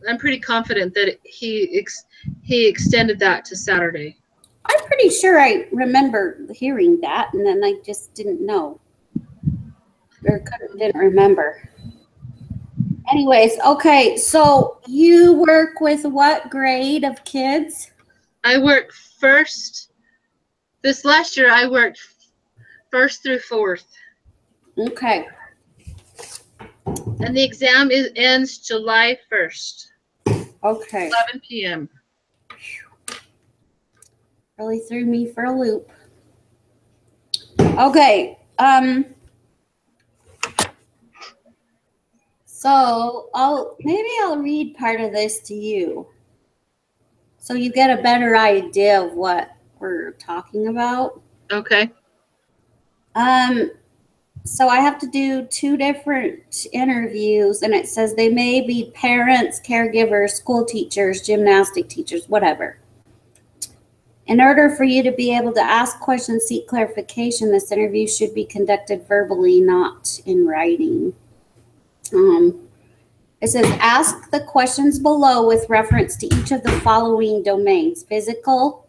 I'm pretty confident that he extended that to Saturday. I'm pretty sure I remember hearing that, and then I just didn't know. Or didn't remember. Anyways, okay, so you work with what grade of kids? I worked first. This last year, I worked first through fourth. Okay. And the exam ends July 1st. Okay. 11 p.m. Really threw me for a loop. Okay. So maybe I'll read part of this to you, so you get a better idea of what we're talking about. Okay. So I have to do 2 different interviews, and it says they may be parents, caregivers, school teachers, gymnastic teachers, whatever. In order for you to be able to ask questions, seek clarification, this interview should be conducted verbally, not in writing. It says, ask the questions below with reference to each of the following domains: physical,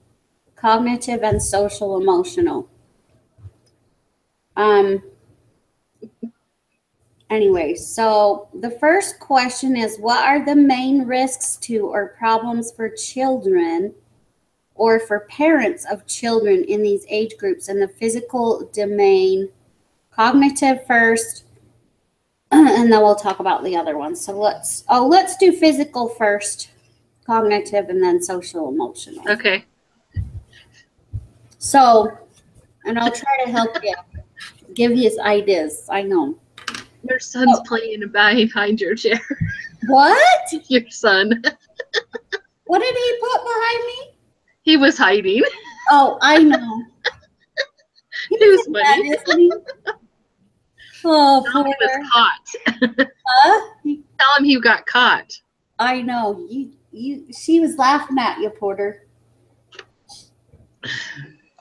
cognitive, and social emotional. Anyway, so the first question is, what are the main risks to or problems for children or for parents of children in these age groups in the physical domain? Cognitive first, and then we'll talk about the other ones. So let's do physical first, cognitive, and then social emotional. Okay. So, and I'll try to help you, give you ideas. I know. Your son's playing behind your chair. What? Your son. What did he put behind me? He was hiding. Oh, I know. He was funny. Isn't he? Oh, Tell him he was caught. Huh? Tell him he got caught. I know. She was laughing at you, Porter.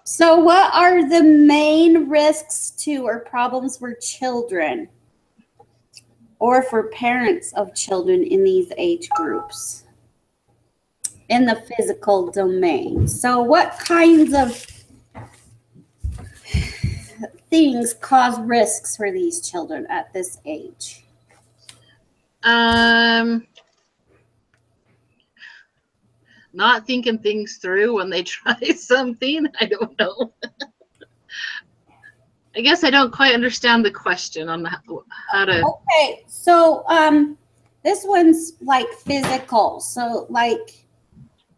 So what are the main risks to or problems for children or for parents of children in these age groups in the physical domain? So what kinds of things cause risks for these children at this age? Not thinking things through when they try something. I don't know. I guess I don't quite understand the question on how to. Okay, so this one's like physical. So like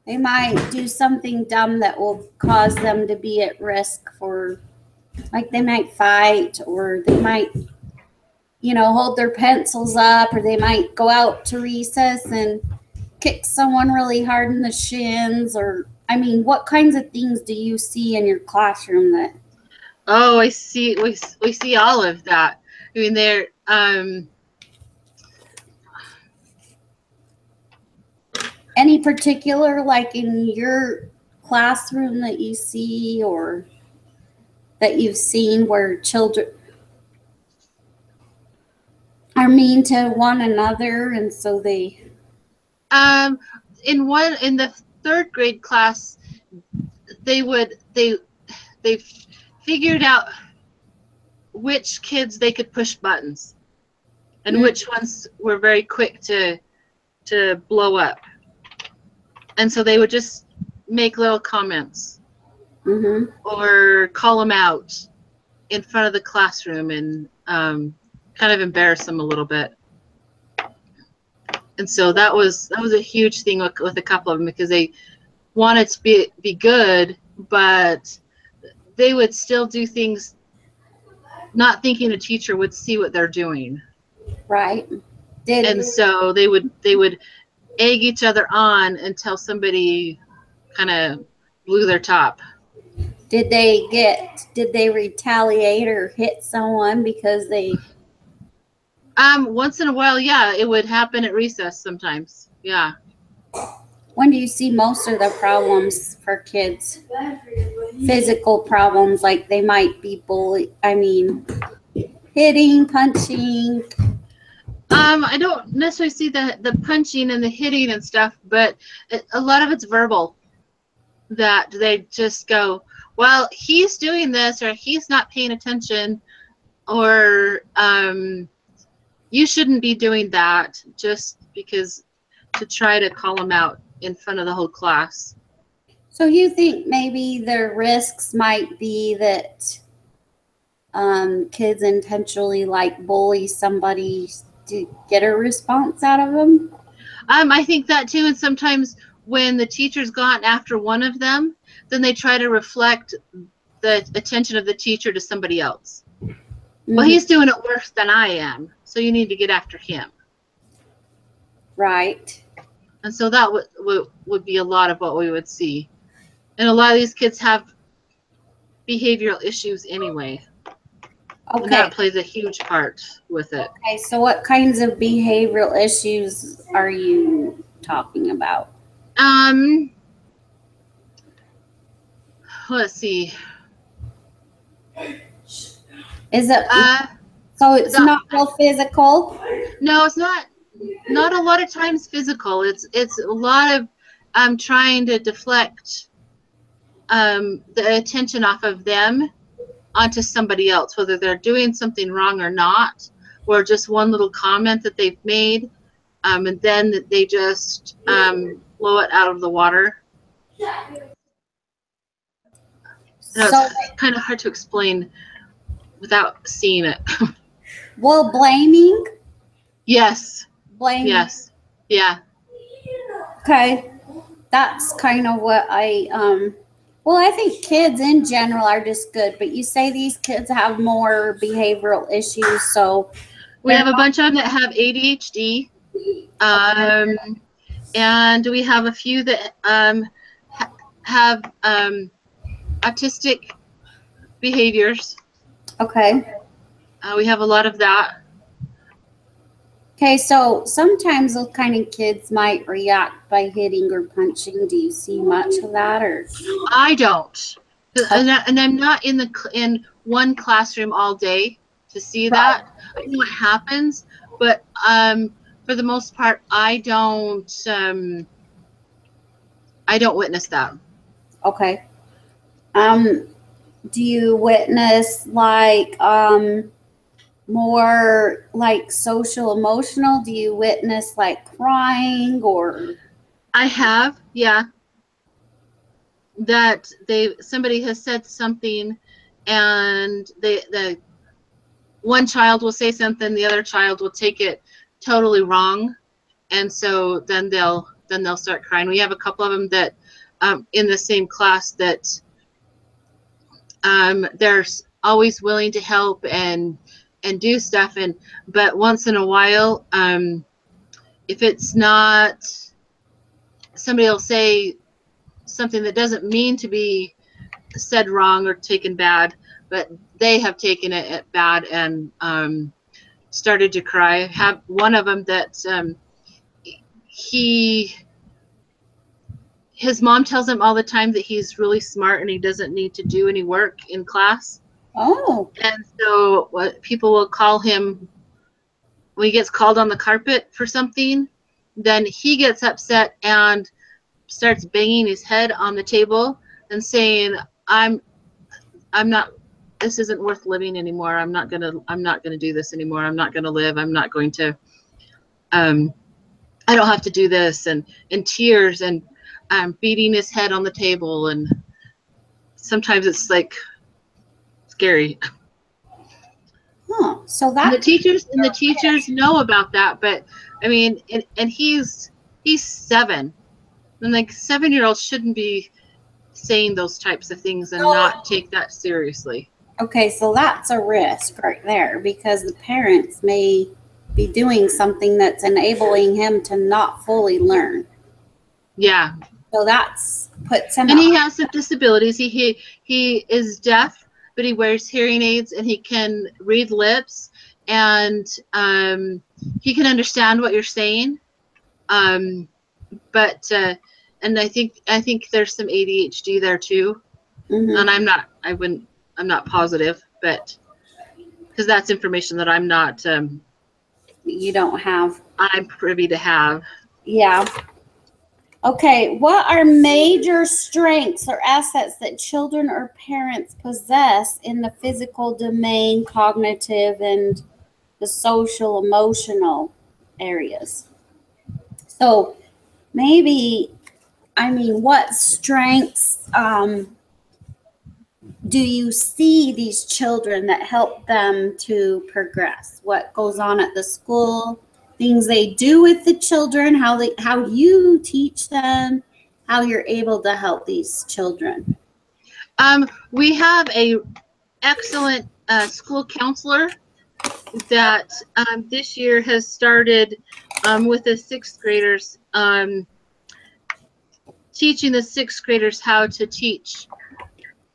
they might do something dumb that will cause them to be at risk for, like they might fight, or they might, hold their pencils up, or they might go out to recess and kick someone really hard in the shins, or, what kinds of things do you see in your classroom that? Oh, I see. We see all of that. I mean, they're any particular, like in your classroom that you see or that you've seen where children are mean to one another, and so they in the 3rd grade class, they figured out which kids they could push buttons and which ones were very quick to blow up, and so they would just make little comments or call them out in front of the classroom and kind of embarrass them a little bit. And so that was a huge thing with a couple of them, because they wanted to be good, but they would still do things not thinking a teacher would see what they're doing. Right. And so they would egg each other on until somebody kind of blew their top. Did they retaliate or hit someone because they? Once in a while, yeah, it would happen at recess sometimes. Yeah. When do you see most of the problems for kids? Physical problems, like they might be bullied. Hitting, punching. I don't necessarily see the punching and the hitting and stuff, but a lot of it's verbal. That they just go, well, he's doing this, or he's not paying attention, or you shouldn't be doing that, just because, to try to call them out in front of the whole class. So you think maybe the risks might be that kids intentionally like bully somebody to get a response out of them? I think that too, and sometimes when the teacher's gone after one of them, then they try to reflect the attention of the teacher to somebody else. Well, he's doing it worse than I am, so you need to get after him. Right. And so that would be a lot of what we would see. And a lot of these kids have behavioral issues anyway. Okay. And that plays a huge part with it. Okay, so what kinds of behavioral issues are you talking about? Let's see. Is it so it's not real physical? No, it's not a lot of times physical. It's a lot of trying to deflect the attention off of them onto somebody else, whether they're doing something wrong or not, or just one little comment that they've made, and then they just blow it out of the water. So it's kind of hard to explain without seeing it. Well, blaming? Yes. Blaming. Yes. Yeah. Okay. That's kind of what well, I think kids in general are just good, but you say these kids have more behavioral issues, so we have a bunch of them that have ADHD, and we have a few that have autistic behaviors. Okay. We have a lot of that. Okay, so sometimes those kind of kids might react by hitting or punching. Do you see much of that, or? I don't, and I'm not in one classroom all day to see that. I know what happens, but for the most part, I don't witness that. Okay. Do you witness like more like social emotional? Do you witness like crying or? I have, yeah. That somebody has said something, and the one child will say something, the other child will take it totally wrong, and so then they'll start crying. We have a couple of them that in the same class that they're always willing to help and do stuff, but once in a while, if it's not, somebody will say something that doesn't mean to be said wrong or taken bad, but they have taken it bad and started to cry. I have one of them that his mom tells him all the time that he's really smart and he doesn't need to do any work in class. Oh. And so what people will call him, when he gets called on the carpet for something, then he gets upset and starts banging his head on the table and saying, I'm not, this isn't worth living anymore. I'm not gonna do this anymore. I'm not gonna live. I'm not going to, I don't have to do this, and in tears, and beating his head on the table, and sometimes it's like scary. Huh. So that And the teachers know about that, but I mean, and he's 7, and like 7-year-olds shouldn't be saying those types of things and not take that seriously. Okay, so that's a risk right there, because the parents may be doing something that's enabling him to not fully learn. Yeah. So that's puts him. And he has some disabilities. He is deaf, but he wears hearing aids, and he can read lips, and he can understand what you're saying. But and I think there's some ADHD there too. Mm-hmm. And I'm not positive, but because that's information that I'm not you don't have. I'm privy to have. Yeah. Okay, what are major strengths or assets that children or parents possess in the physical domain, cognitive, and the social, emotional areas? So maybe, what strengths do you see these children that help them to progress? What goes on at the school? Things they do with the children, how you teach them, how you're able to help these children. We have a excellent school counselor that this year has started with the sixth graders, teaching the sixth graders how to teach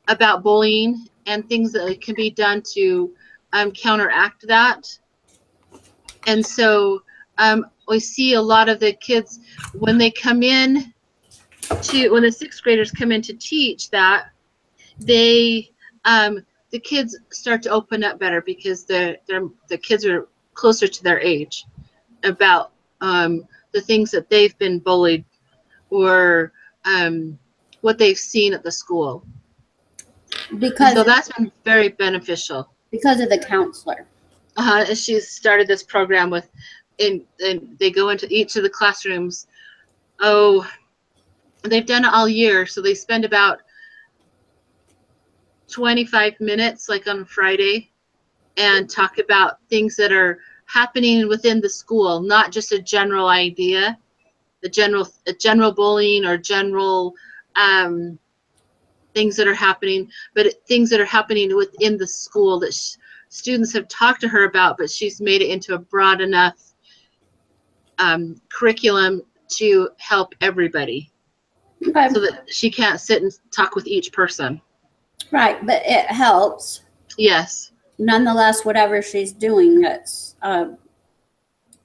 about bullying and things that can be done to counteract that. And so we see a lot of the kids when they come in when the sixth graders come in to teach that, they the kids start to open up better because the kids are closer to their age about the things that they've been bullied or what they've seen at the school. So that's been very beneficial. Because of the counselor. She's started this program with, and they go into each of the classrooms. Oh, they've done it all year, so they spend about 25 minutes, like on Friday, and talk about things that are happening within the school, not just a general idea, a general bullying or general things that are happening, but things that are happening within the school that students have talked to her about, but she's made it into a broad enough curriculum to help everybody. Okay. So that she can't sit and talk with each person. Right, but it helps. Yes. Nonetheless, whatever she's doing, that's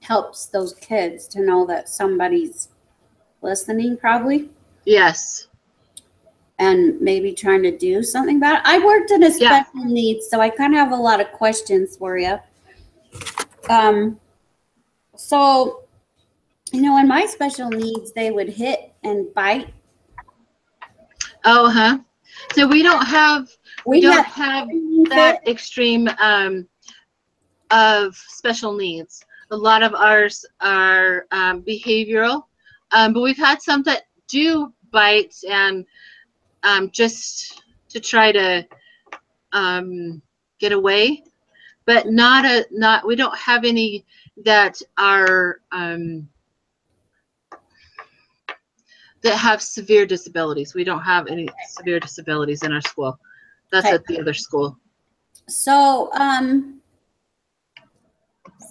helps those kids to know that somebody's listening, probably. Yes. And maybe trying to do something about it. I worked in a special needs, so I kind of have a lot of questions for you. So, in my special needs, they would hit and bite. Oh, huh. So we don't have that extreme of special needs. A lot of ours are behavioral, but we've had some that do bite and just to try to get away, but we don't have any that are that have severe disabilities. We don't have any severe disabilities in our school. That's okay. At the other school. So,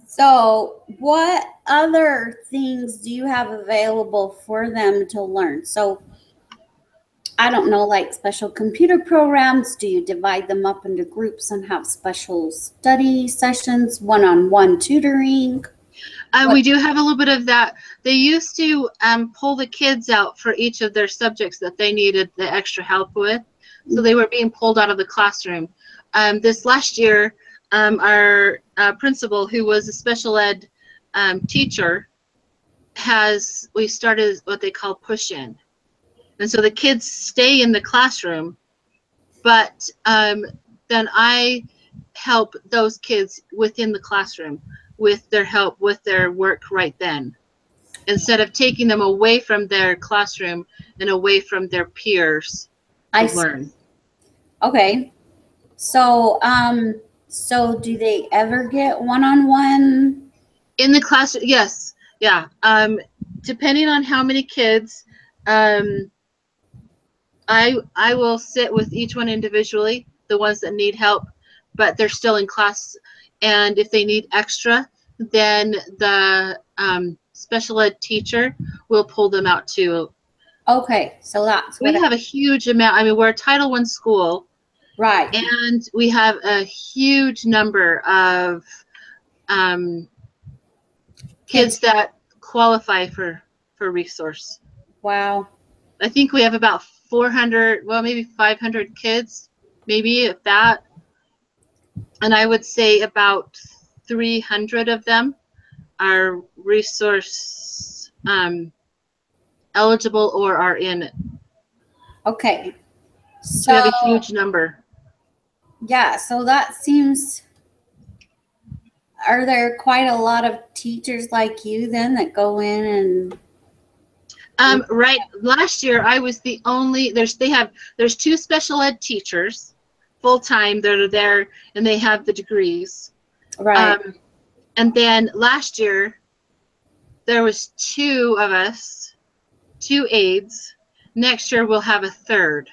so what other things do you have available for them to learn? So, I don't know, like special computer programs. Do you divide them up into groups and have special study sessions, one-on-one tutoring? We do have a little bit of that. They used to pull the kids out for each of their subjects that they needed the extra help with. So they were being pulled out of the classroom. This last year, our principal, who was a special ed teacher, we started what they call push-in. And so the kids stay in the classroom, but then I help those kids within the classroom with their help, with their work right then, instead of taking them away from their classroom and away from their peers to learn. Okay. So, so do they ever get one-on-one? In the class, yes. Yeah. Depending on how many kids, I will sit with each one individually, the ones that need help, but they're still in class. And if they need extra, then the special ed teacher will pull them out too. Okay, so that's we have a huge amount. I mean, we're a Title I school, right? And we have a huge number of kids that qualify for resource. Wow. I think we have about 400, well, maybe 500 kids, maybe if that. And I would say about 300 of them are resource eligible or are in it. Okay. So we have a huge number. Yeah, so that seems, are there quite a lot of teachers like you then that go in and Right. Last year I was the only, there's 2 special ed teachers full time that are there and they have the degrees. right. And then last year there was 2 of us, 2 aides. Next year we'll have a 3rd.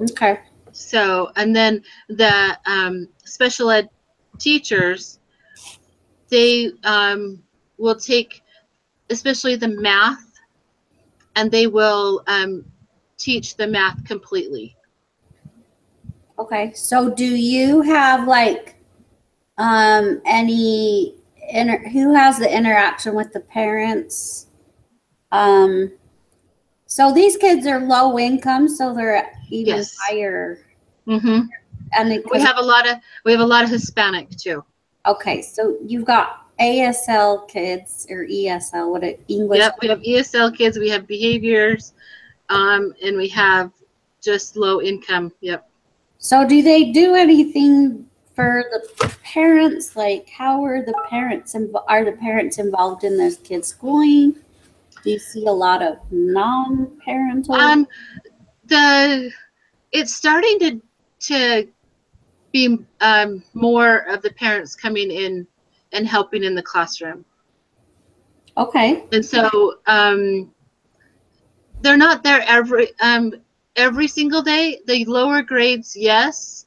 Okay. So, and then the special ed teachers, they will take especially the math, and they will teach the math completely. Okay. So do you have like any who has the interaction with the parents? So these kids are low income, so they're even Yes. higher. Mm-hmm. And We have a lot of Hispanic too. Okay, so you've got ASL kids or ESL, what it English? Yep, we have ESL kids, we have behaviors, and we have just low income. Yep. So do they do anything for the parents? Like, how are the parents involved in those kids' schooling? Do you see a lot of non-parental? It's starting to be more of the parents coming in and helping in the classroom. Okay. And so they're not there every single day. The lower grades, yes,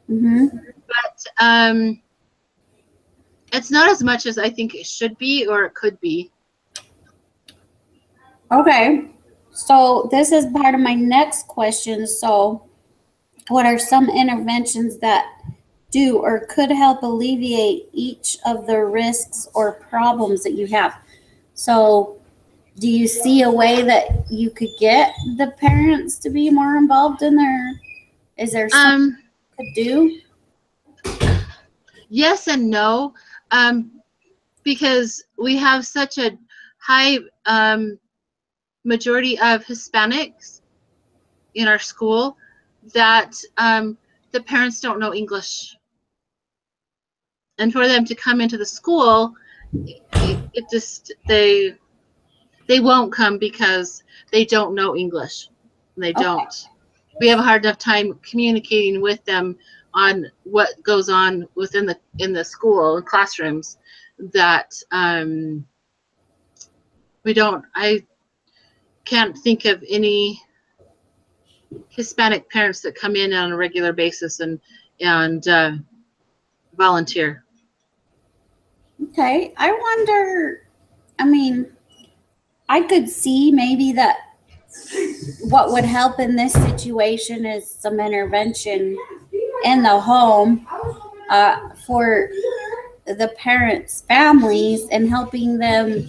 Mm-hmm. but it's not as much as I think it should be or it could be. Okay. So this is part of my next question. So what are some interventions that do or could help alleviate each of the risks or problems that you have? So do you see a way that you could get the parents to be more involved in is there something you could do? Yes and no, because we have such a high majority of Hispanics in our school that the parents don't know English. And for them to come into the school, it just, they won't come because they don't know English. They don't. Okay. We have a hard enough time communicating with them on what goes on in the school and classrooms that I can't think of any Hispanic parents that come in on a regular basis and volunteer. Okay. I wonder, I mean, I could see maybe that what would help in this situation is some intervention in the home for the parents' families and helping them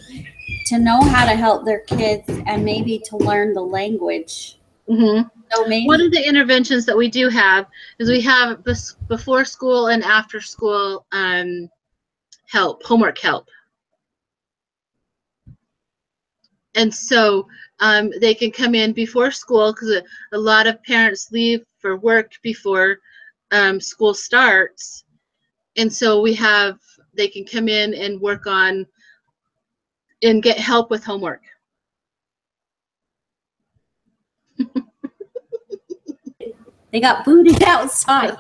to know how to help their kids and maybe to learn the language. Mm-hmm. So maybe one of the interventions that we do have is we have this before school and after school homework help. And so they can come in before school because a lot of parents leave for work before school starts. And so they can come in and work on and get help with homework. they got booted outside.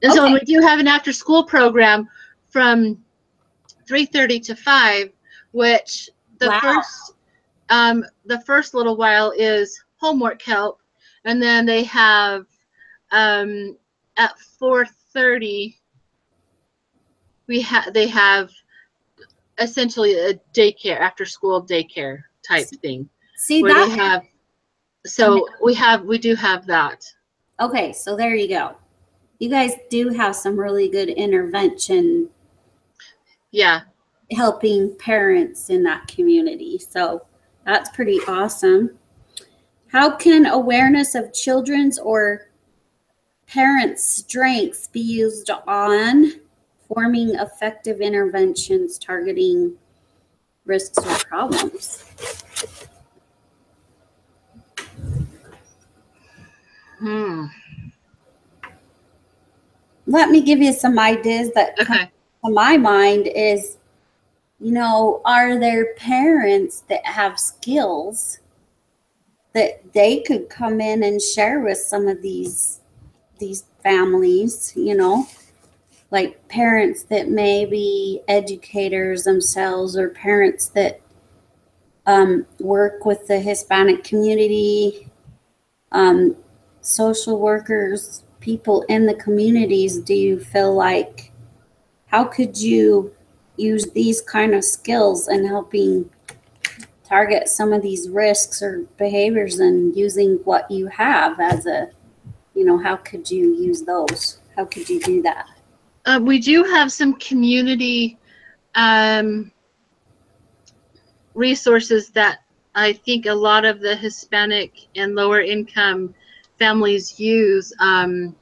And so we do have an after school program from 3:30 to 5, which the first little while is homework help, and then they have at 4:30 they have essentially a daycare, after school daycare type thing. See where that? They have, we do have that. Okay, so there you go. You guys do have some really good intervention. Yeah. Helping parents in that community. So that's pretty awesome. How can awareness of children's or parents' strengths be used on forming effective interventions targeting risks or problems. Let me give you some ideas that come to my mind is, you know, are there parents that have skills that they could come in and share with some of these families, you know, like parents that may be educators themselves, or parents that work with the Hispanic community, social workers, people in the communities. Do you feel like, how could you use these kind of skills in helping target some of these risks or behaviors, and using what you have as a, you know, how could you use those? How could you do that? We do have some community resources that I think a lot of the Hispanic and lower income families use. Oh,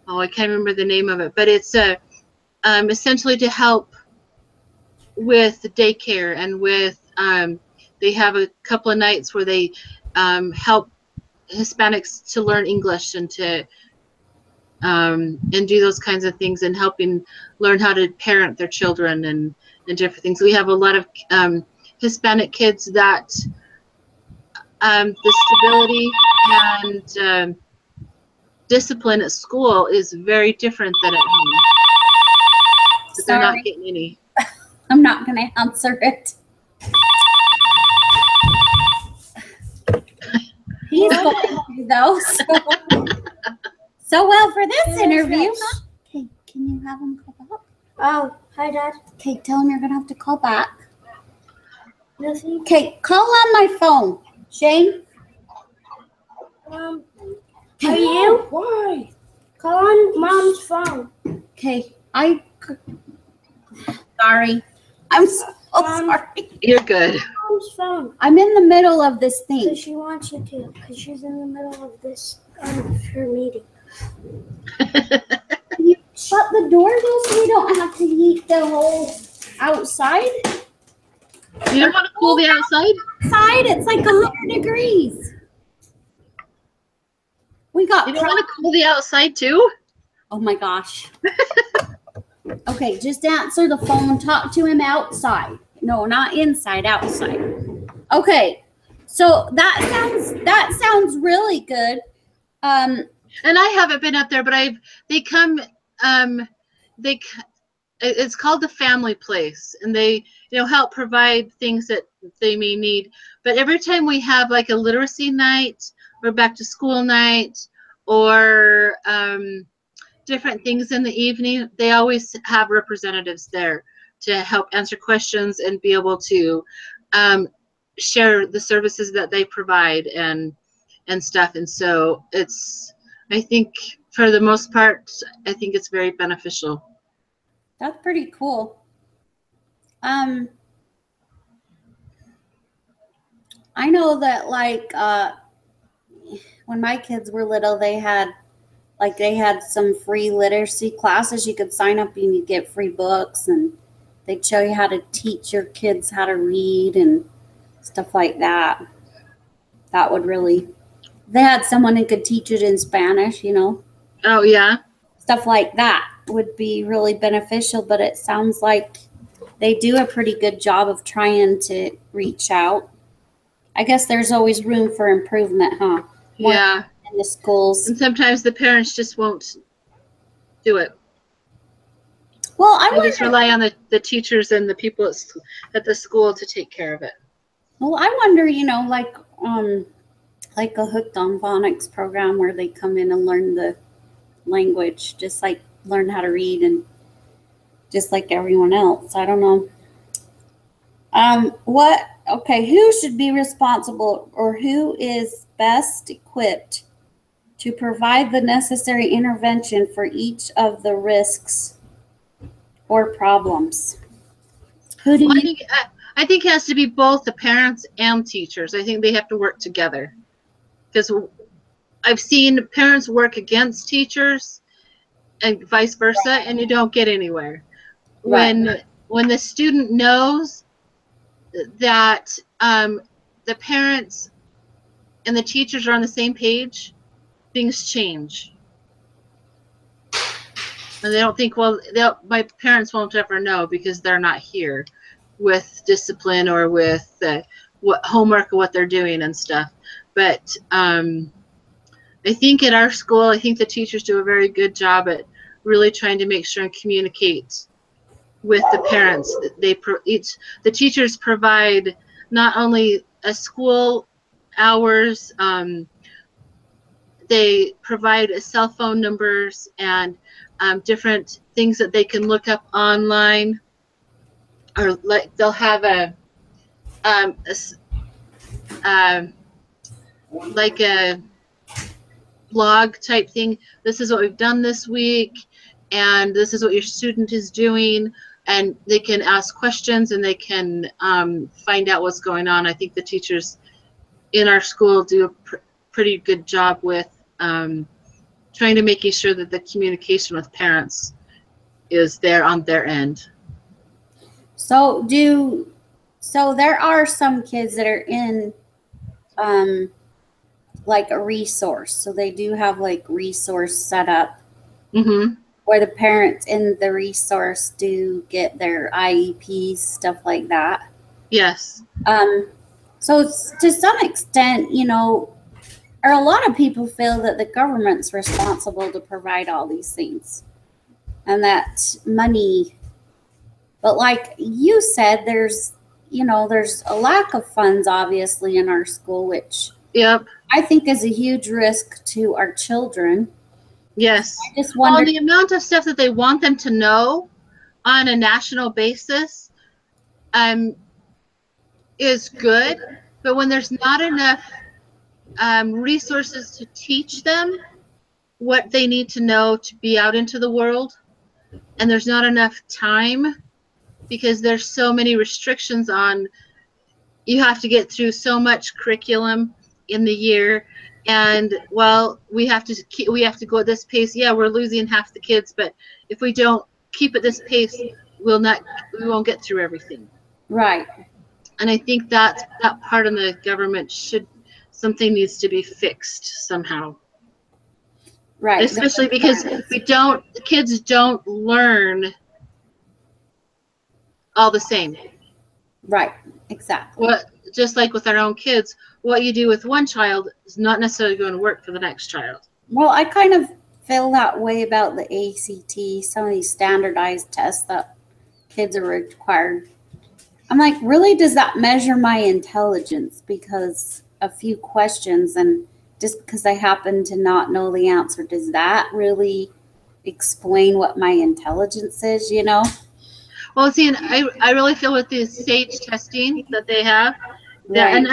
I can't remember the name of it, but it's essentially to help with daycare and with they have a couple of nights where they help Hispanics to learn English and to and do those kinds of things, and helping learn how to parent their children and different things. We have a lot of Hispanic kids that the stability and discipline at school is very different than at home. So they're not getting any. I'm not going to answer it. He's going to though. So well for this interview. Okay, can you have him call back? Oh, hi, Dad. Okay, tell him you're going to have to call back. Nothing. Okay, call on my phone. Shane? Are you? Why? Call on Mom's phone. Okay, sorry. I'm so sorry. You're good. Mom's phone. I'm in the middle of this thing. Because she wants you to. Because she's in the middle of this, her meeting. Can you shut the door though, so we don't have to heat the whole outside? You don't want to cool the outside? Outside, it's like 100 degrees. We got. You don't want to cool the outside too? Oh my gosh. Okay, just answer the phone. Talk to him outside. No, not inside, outside. Okay, so that sounds really good. And I haven't been up there, but they come. It's called the Family Place, and they help provide things that they may need. But every time we have like a literacy night or back to school night or different things in the evening, they always have representatives there to help answer questions and be able to share the services that they provide and stuff. And so I think for the most part, I think it's very beneficial. That's pretty cool. I know that like when my kids were little, they had some free literacy classes. You could sign up and you get free books, and they'd show you how to teach your kids how to read and stuff like that. That would really, they had someone who could teach it in Spanish, Oh, yeah. Stuff like that would be really beneficial, but it sounds like they do a pretty good job of trying to reach out. I guess there's always room for improvement, huh? Yeah. In the schools. And sometimes the parents just won't do it. Well, I They just rely on the teachers and the people at the school to take care of it. Well, I wonder, like a Hooked on Phonics program where they come in and learn the language, just like learn how to read, and just like everyone else. I don't know. Who should be responsible, or who is best equipped to provide the necessary intervention for each of the risks or problems? Who do you think? I think it has to be both the parents and teachers. I think they have to work together, because I've seen parents work against teachers, and vice versa, and you don't get anywhere. Right. When the student knows that the parents and the teachers are on the same page, things change. And they don't think, well, my parents won't ever know because they're not here with discipline or with what homework or what they're doing and stuff. But I think at our school, I think the teachers do a very good job at really trying to make sure and communicate with the parents. The teachers provide not only a school hours, they provide cell phone numbers and different things that they can look up online, or like they'll have like a blog type thing. This is what we've done this week, and this is what your student is doing, and they can ask questions and they can find out what's going on. I think the teachers in our school do a pretty good job with trying to making sure that the communication with parents is there on their end. So there are some kids that are in like a resource. So they do have like resource set up where the parents in the resource do get their IEPs, stuff like that. Yes. So to some extent, you know, or a lot of people feel that the government's responsible to provide all these things and that money. But like you said, there's a lack of funds obviously in our school, which Yep. I think is a huge risk to our children. Yes. I just wonder. Well, the amount of stuff that they want them to know on a national basis is good, but when there's not enough resources to teach them what they need to know to be out into the world, and there's not enough time because there's so many restrictions on, you have to get through so much curriculum in the year, and well, we have to go at this pace. Yeah, we're losing half the kids, but if we don't keep at this pace, we won't get through everything. Right. And I think that part of the government something needs to be fixed somehow. Right. Especially because the kids don't learn all the same. Right. Exactly. Just like with our own kids, what you do with one child is not necessarily going to work for the next child. Well, I kind of feel that way about the ACT, some of these standardized tests that kids are required. I'm like, really, does that measure my intelligence? Because a few questions, and just because I happen to not know the answer, does that really explain what my intelligence is, you know? Well, see, and I really feel with the SAGE testing that they have, Right. and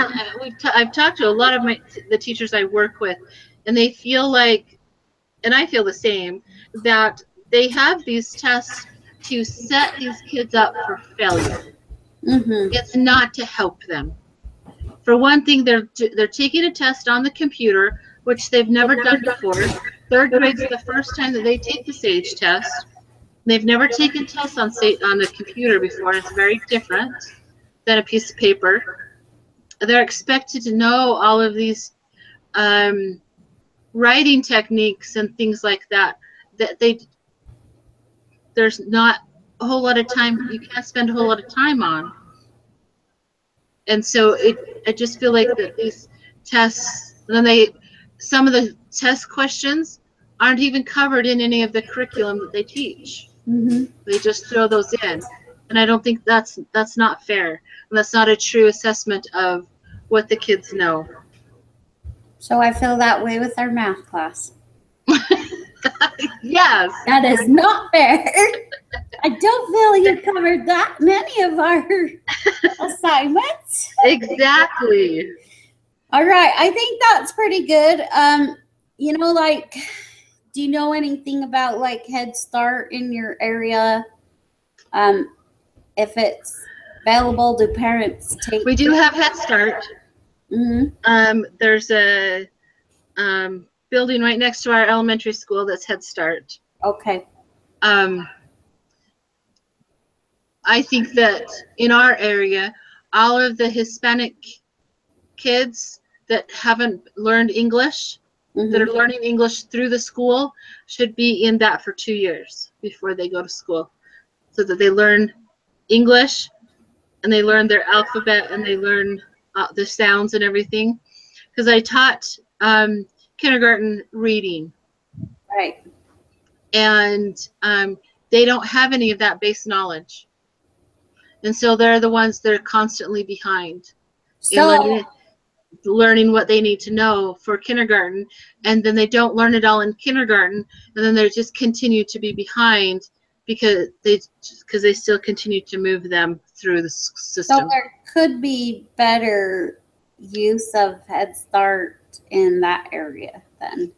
I've talked to a lot of the teachers I work with, and they feel like, and I feel the same, that they have these tests to set these kids up for failure. Mm-hmm. It's not to help them. For one thing, they're taking a test on the computer, which they've never done before. Third grade's the first time that they take the SAGE test. They've never taken tests on the computer before, and it's very different than a piece of paper. They're expected to know all of these writing techniques and things like that. There's not a whole lot of time. You can't spend a whole lot of time on. And so I just feel like that these tests, and then some of the test questions aren't even covered in any of the curriculum that they teach. Mm-hmm. They just throw those in, and I don't think that's not fair, and that's not a true assessment of what the kids know. So I feel that way with our math class. Yes. That is not fair. I don't feel you covered that many of our assignments. Exactly. All right. I think that's pretty good. You know, like, do you know anything about like Head Start in your area? If it's available, do parents take? We do have Head Start. Mm-hmm. There's a building right next to our elementary school that's Head Start. Okay. I think that in our area, all of the Hispanic kids that haven't learned English, that are learning English through the school, should be in that for 2 years before they go to school, so that they learn English and they learn their alphabet and they learn the sounds and everything. Because I taught kindergarten reading, Right. and they don't have any of that base knowledge, and so they're the ones that are constantly behind in learning what they need to know for kindergarten, and then they don't learn it all in kindergarten, and then they just continue to be behind because they still continue to move them through the system. So there could be better use of Head Start in that area then.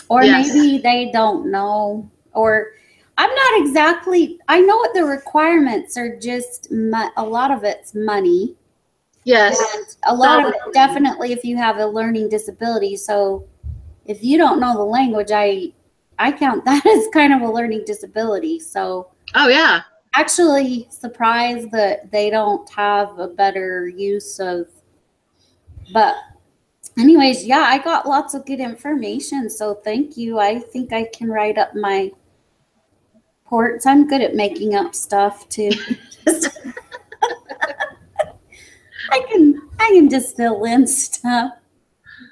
Or Yes. maybe they don't know, or I'm not exactly, I know what the requirements are, just a lot of it's money. Yes. And a lot of it, definitely if you have a learning disability. So if you don't know the language, I count that as kind of a learning disability. So Oh yeah. actually surprised that they don't have a better use of, but anyways, yeah, I got lots of good information. So thank you. I think I can write up my reports. I'm good at making up stuff too. I can just fill in stuff.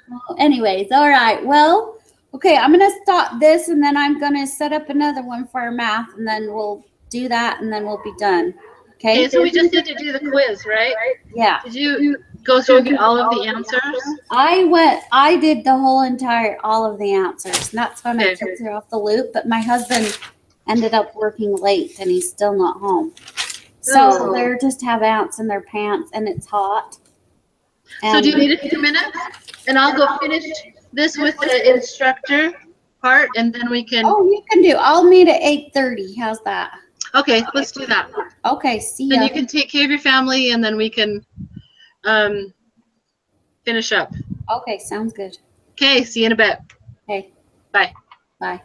Well, anyways, all right. Well, okay, I'm gonna stop this and then I'm gonna set up another one for our math and then we'll do that and then we'll be done. Okay. Okay, so we just need to do the quiz, right? Yeah. Did you go through all of the answers? I did the whole all of the answers. And that's why my Okay. kids are off the loop, but my husband ended up working late and he's still not home. So Oh. they're just have ants in their pants and it's hot. So do you need a few minutes? And I'll go finish this with the instructor part, and then we can. Oh, you can do. I'll meet at 8:30. How's that? Okay, let's do that. Okay, see Then ya. you can take care of your family, and then we can finish up. Okay, sounds good. Okay, see you in a bit. Okay. Bye. Bye.